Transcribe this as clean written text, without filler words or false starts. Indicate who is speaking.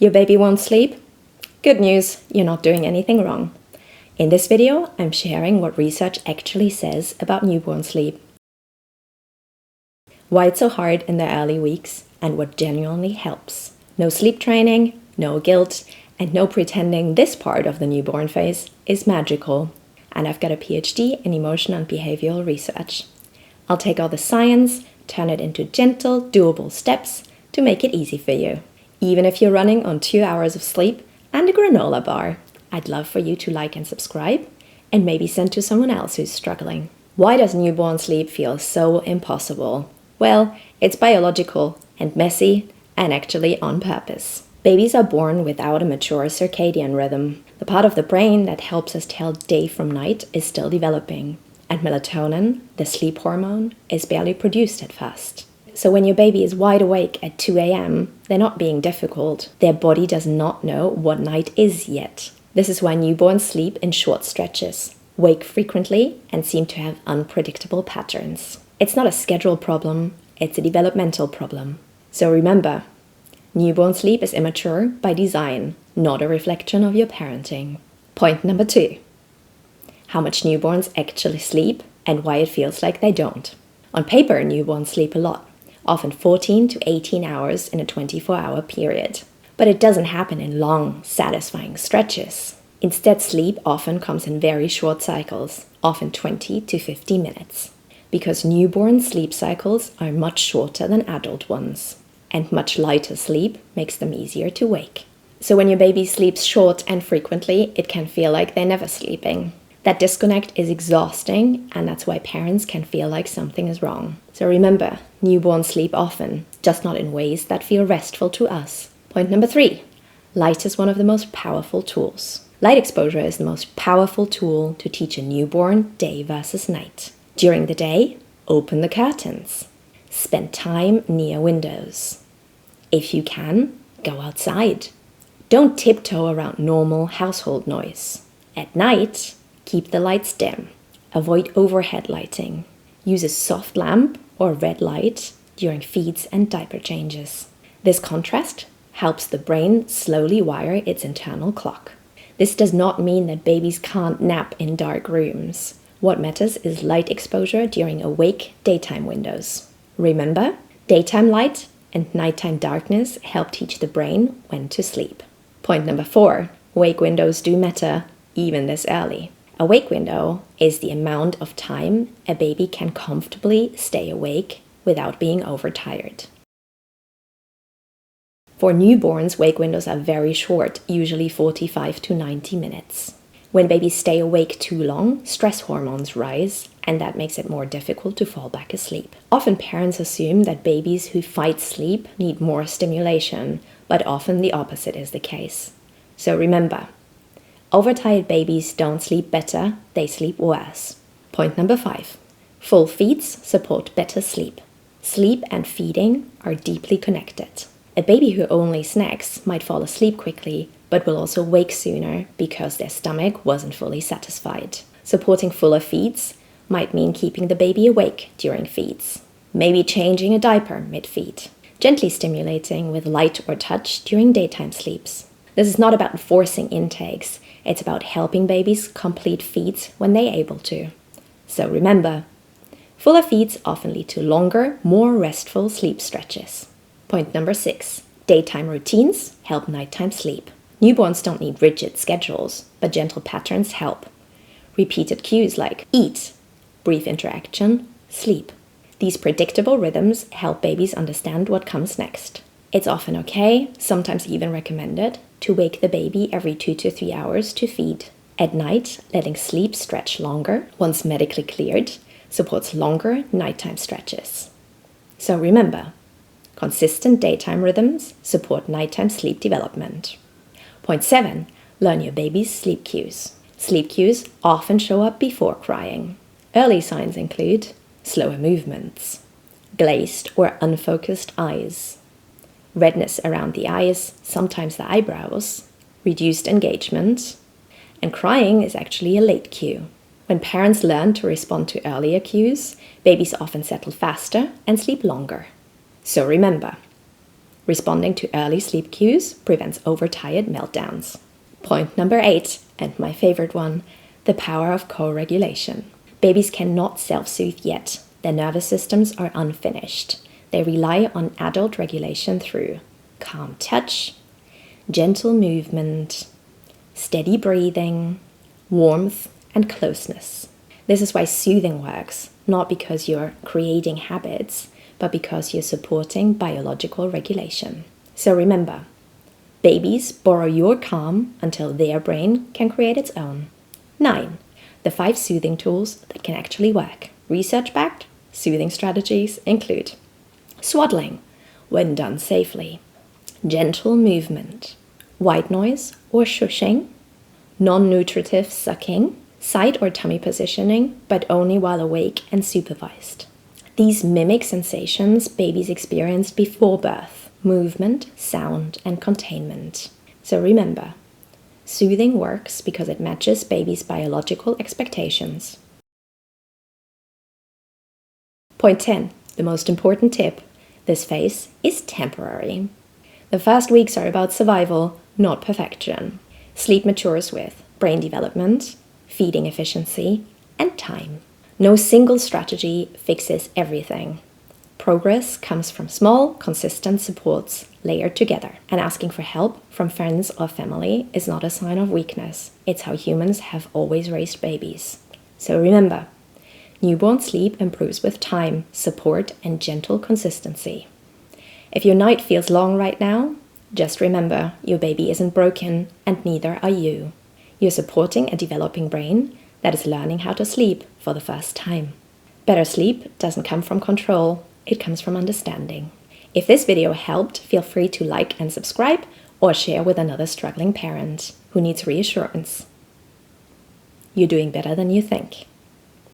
Speaker 1: Your baby won't sleep? Good news, you're not doing anything wrong. In this video, I'm sharing what research actually says about newborn sleep, why it's so hard in the early weeks, and what genuinely helps. No sleep training, no guilt, and no pretending this part of the newborn phase is magical. And I've got a PhD in emotional and behavioral research. I'll take all the science, turn it into gentle, doable steps to make it easy for you. Even if you're running on 2 hours of sleep and a granola bar, I'd love for you to like and subscribe, and maybe send to someone else who's struggling. Why does newborn sleep feel so impossible? Well, it's biological and messy and actually on purpose. Babies are born without a mature circadian rhythm. The part of the brain that helps us tell day from night is still developing, and melatonin, the sleep hormone, is barely produced at first. So when your baby is wide awake at 2 a.m., they're not being difficult. Their body does not know what night is yet. This is why newborns sleep in short stretches, wake frequently, and seem to have unpredictable patterns. It's not a schedule problem, it's a developmental problem. So remember, newborn sleep is immature by design, not a reflection of your parenting. Point number 2. How much newborns actually sleep and why it feels like they don't. On paper, newborns sleep a lot, often 14 to 18 hours in a 24-hour period. But it doesn't happen in long, satisfying stretches. Instead, sleep often comes in very short cycles, often 20 to 50 minutes. Because newborn sleep cycles are much shorter than adult ones, and much lighter sleep makes them easier to wake. So when your baby sleeps short and frequently, it can feel like they're never sleeping. That disconnect is exhausting, and that's why parents can feel like something is wrong. So remember, newborns sleep often, just not in ways that feel restful to us. Point number 3. Light is one of the most powerful tools. Light exposure is the most powerful tool to teach a newborn day versus night. During the day, open the curtains. Spend time near windows. If you can, go outside. Don't tiptoe around normal household noise. At night, keep the lights dim. Avoid overhead lighting. Use a soft lamp or red light during feeds and diaper changes. This contrast helps the brain slowly wire its internal clock. This does not mean that babies can't nap in dark rooms. What matters is light exposure during awake daytime windows. Remember, daytime light and nighttime darkness help teach the brain when to sleep. Point number 4. Wake windows do matter, even this early. A wake window is the amount of time a baby can comfortably stay awake without being overtired. For newborns, wake windows are very short, usually 45 to 90 minutes. When babies stay awake too long, stress hormones rise, and that makes it more difficult to fall back asleep. Often parents assume that babies who fight sleep need more stimulation, but often the opposite is the case. So remember, overtired babies don't sleep better, they sleep worse. Point number 5. Full feeds support better sleep. Sleep and feeding are deeply connected. A baby who only snacks might fall asleep quickly, but will also wake sooner because their stomach wasn't fully satisfied. Supporting fuller feeds might mean keeping the baby awake during feeds. Maybe changing a diaper mid-feed. Gently stimulating with light or touch during daytime sleeps. This is not about forcing intakes. It's about helping babies complete feeds when they're able to. So remember, fuller feeds often lead to longer, more restful sleep stretches. Point number 6. Daytime routines help nighttime sleep. Newborns don't need rigid schedules, but gentle patterns help. Repeated cues like eat, brief interaction, sleep. These predictable rhythms help babies understand what comes next. It's often okay, sometimes even recommended, to wake the baby every 2 to 3 hours to feed. At night, letting sleep stretch longer, once medically cleared, supports longer nighttime stretches. So remember, consistent daytime rhythms support nighttime sleep development. Point 7. Learn your baby's sleep cues. Sleep cues often show up before crying. Early signs include slower movements, glazed or unfocused eyes, redness around the eyes, sometimes the eyebrows, reduced engagement, and crying is actually a late cue. When parents learn to respond to earlier cues, babies often settle faster and sleep longer. So remember, Responding to early sleep cues prevents overtired meltdowns. Point number 8, and my favorite one, the power of co-regulation. Babies cannot self-soothe yet. Their nervous systems are unfinished. They rely on adult regulation through calm touch, gentle movement, steady breathing, warmth, and closeness. This is why soothing works, not because you're creating habits, but because you're supporting biological regulation. So remember, babies borrow your calm until their brain can create its own. 9. The 5 soothing tools that can actually work. Research-backed soothing strategies include swaddling, when done safely, gentle movement, white noise or shushing, non-nutritive sucking, side or tummy positioning, but only while awake and supervised. These mimic sensations babies experienced before birth: movement, sound, and containment. So remember, soothing works because it matches babies' biological expectations. Point 10, the most important tip. This phase is temporary. The first weeks are about survival, not perfection. Sleep matures with brain development, feeding efficiency, and time. No single strategy fixes everything. Progress comes from small, consistent supports layered together. And asking for help from friends or family is not a sign of weakness. It's how humans have always raised babies. So remember, newborn sleep improves with time, support, and gentle consistency. If your night feels long right now, just remember your baby isn't broken and neither are you. You're supporting a developing brain that is learning how to sleep for the first time. Better sleep doesn't come from control, it comes from understanding. If this video helped, feel free to like and subscribe or share with another struggling parent who needs reassurance. You're doing better than you think.